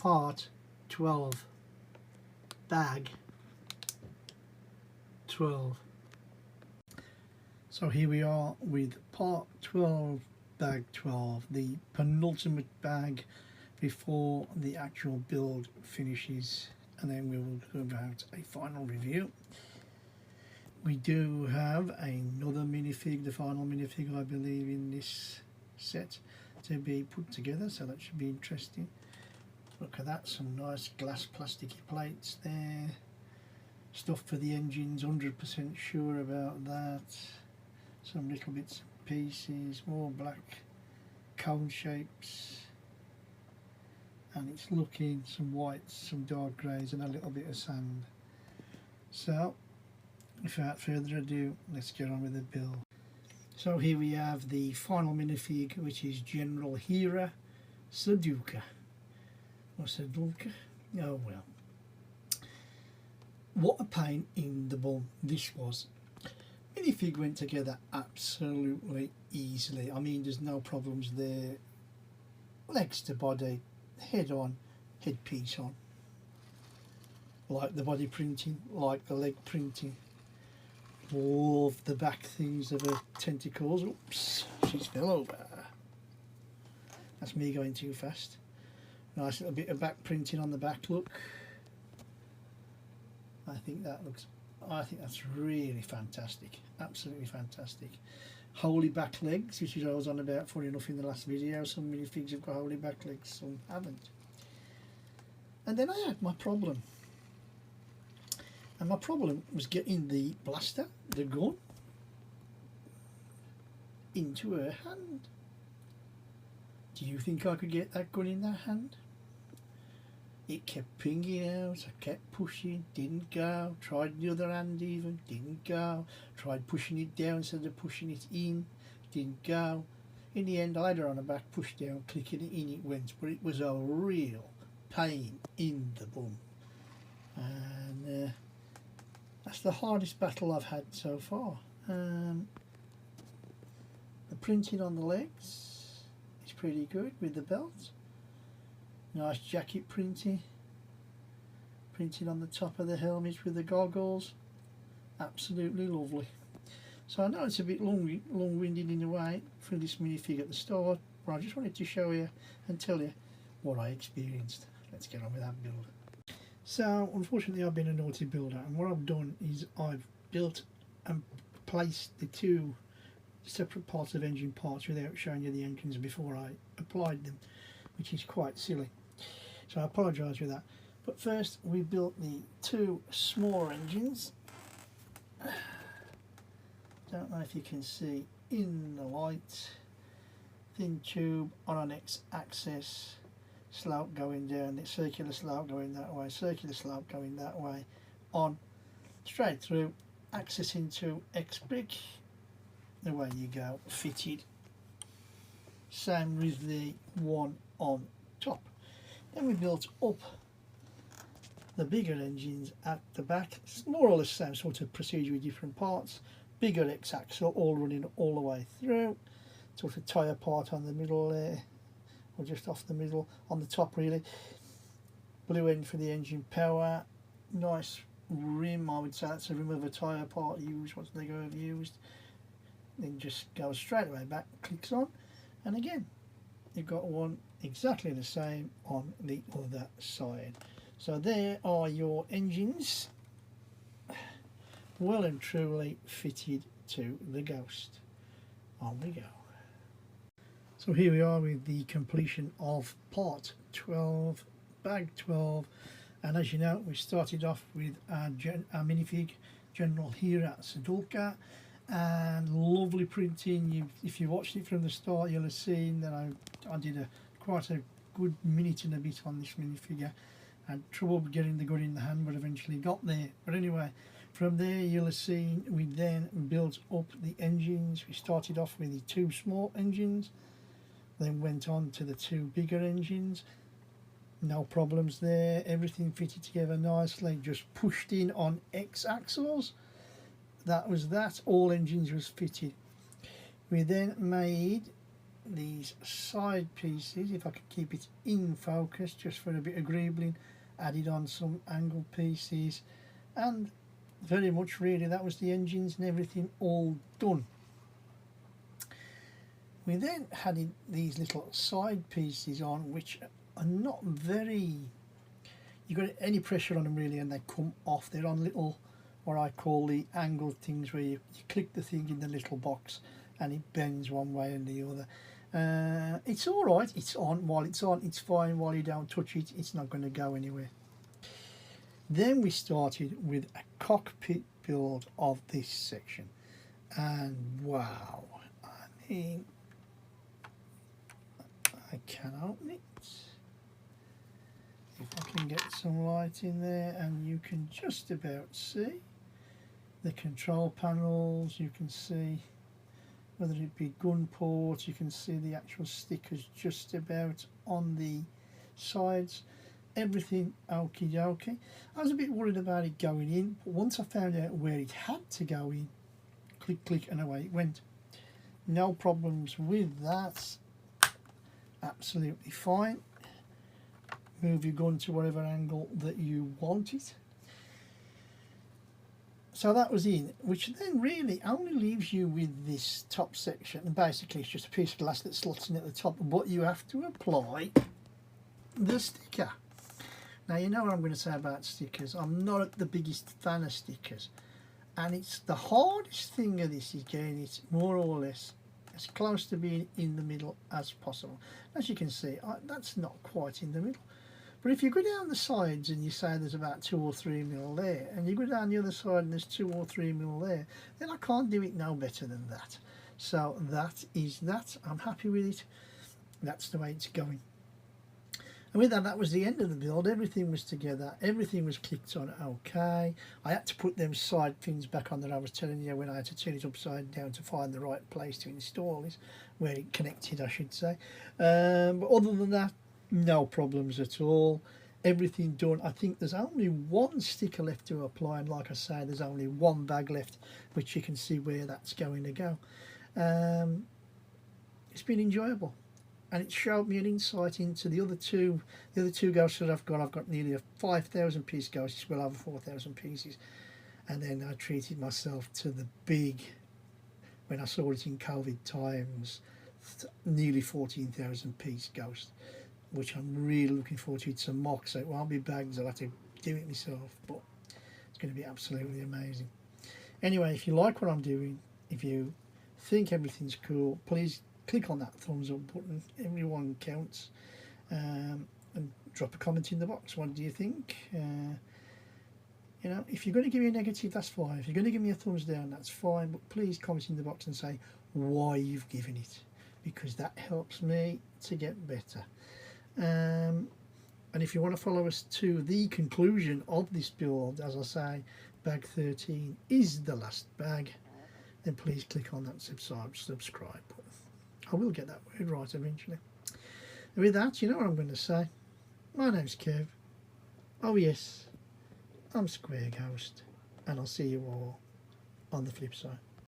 part 12, bag 12. So here we are with part 12, bag 12, the penultimate bag before the actual build finishes, and then we will go about a final review. We do have another minifig, the final minifig I believe in this set to be put together, so that should be interesting. Look at that, some nice glass plasticky plates there, stuff for the engines, 100% sure about that. Some little bits and pieces, more black cone shapes, and it's looking some whites, some dark greys and a little bit of sand. So without further ado, let's get on with the build. So here we have the final minifig, which is General Hera Sudoka. Or Sudoka? Oh well. What a pain in the bum this was. Minifig went together absolutely easily. I mean, there's no problems there. Legs to body, head on, headpiece on. Like the body printing, like the leg printing. Love the back things of her tentacles. Oops, she's fell over. That's me going too fast. Nice little bit of back printing on the back, look. I think that's really fantastic. Absolutely fantastic. Holy back legs, which is I was on about funny enough in the last video. Some minifigs have got holy back legs, some haven't. And then I had my problem. And my problem was getting the blaster, the gun, into her hand. Do you think I could get that gun in that hand? It kept pinging out, I kept pushing, didn't go. Tried the other hand even, didn't go. Tried pushing it down instead of pushing it in, didn't go. In the end, I had her on the back, pushed down, clicking it in, it went. But it was a real pain in the bum. And that's the hardest battle I've had so far. The printing on the legs is pretty good with the belt. Nice jacket printing on the top of the helmet with the goggles. Absolutely lovely. So I know it's a bit long-winded in a way for this minifig at the start, but I just wanted to show you and tell you what I experienced. Let's get on with that build. So unfortunately I've been a naughty builder, and what I've done is I've built and placed the two separate parts of engine parts without showing you the engines before I applied them, which is quite silly. So I apologise for that. But first we built the two smaller engines. Don't know if you can see in the light. Thin tube on an X-axis, slope going down, the circular slope going that way, circular slope going that way, on, straight through, axis into X brick, away you go, fitted. Same with the one on top. Then we built up the bigger engines at the back. It's more or less the same sort of procedure with different parts. Bigger X-axle all running all the way through. Sort of tyre part on the middle there, or just off the middle, on the top really. Blue end for the engine power. Nice rim, I would say that's a rim of a tyre part used once they go over used. Then just goes straight away back, clicks on, and again you've got one exactly the same on the other side. So there are your engines, well and truly fitted to the Ghost. On we go. So here we are with the completion of part 12, bag 12, and as you know we started off with our minifig General Hera Sudoka, and lovely printing. If you watched it from the start you'll have seen that I did quite a good minute and a bit on this minifigure. I had trouble getting the gun in the hand, but eventually got there. But anyway, from there you'll have seen we then built up the engines. We started off with the two small engines, then went on to the two bigger engines. No problems there, everything fitted together nicely, just pushed in on X-axles. That was that, all engines was fitted. We then made these side pieces, if I could keep it in focus just for a bit of greebling, added on some angle pieces, and very much really that was the engines and everything all done. We then added these little side pieces on, which are not very, you got any pressure on them really and they come off. They're on little, what I call the angled things, where you click the thing in the little box and it bends one way and the other. It's alright, it's on while it's on, it's fine. While you don't touch it, it's not going to go anywhere. Then we started with a cockpit build of this section, and wow, I mean, I can open it if I can get some light in there, and you can just about see the control panels. You can see whether it be gun ports, you can see the actual stickers just about on the sides. Everything okie dokie. I was a bit worried about it going in, but once I found out where it had to go in, click click and away it went. No problems with that, absolutely fine. Move your gun to whatever angle that you want it. So that was in, which then really only leaves you with this top section, and basically it's just a piece of glass that slots in at the top, but you have to apply the sticker. Now you know what I'm going to say about stickers. I'm not the biggest fan of stickers, and it's the hardest thing of this is getting it more or less as close to being in the middle as possible. As you can see, that's not quite in the middle. But if you go down the sides and you say there's about 2 or 3 mil there, and you go down the other side and there's 2 or 3 mil there, then I can't do it no better than that. So that is that. I'm happy with it. That's the way it's going. And with that, that was the end of the build. Everything was together. Everything was clicked on okay. I had to put them side fins back on that I was telling you when I had to turn it upside down to find the right place to install it, where it connected, I should say. But other than that, no problems at all. Everything done. I think there's only one sticker left to apply, and like I say, there's only one bag left, which you can see where that's going to go. It's been enjoyable, and it showed me an insight into the other two ghosts that I've got. I've got nearly a 5,000 piece ghost. It's well over 4,000 pieces, and then I treated myself to the big, when I saw it in COVID times, nearly 14,000 piece ghost, which I'm really looking forward to. It's a mock, so it won't be bags. I'll have to do it myself, but it's going to be absolutely amazing. Anyway, if you like what I'm doing, if you think everything's cool, please click on that thumbs up button. Everyone counts. And drop a comment in the box. What do you think? You know, if you're going to give me a negative, that's fine. If you're going to give me a thumbs down, that's fine. But please comment in the box and say why you've given it, because that helps me to get better. And if you want to follow us to the conclusion of this build, as I say, bag 13 is the last bag, then please click on that subscribe button. I will get that word right eventually. And with that, you know what I'm going to say. My name's Kev. Oh yes, I'm Square Ghost, and I'll see you all on the flip side.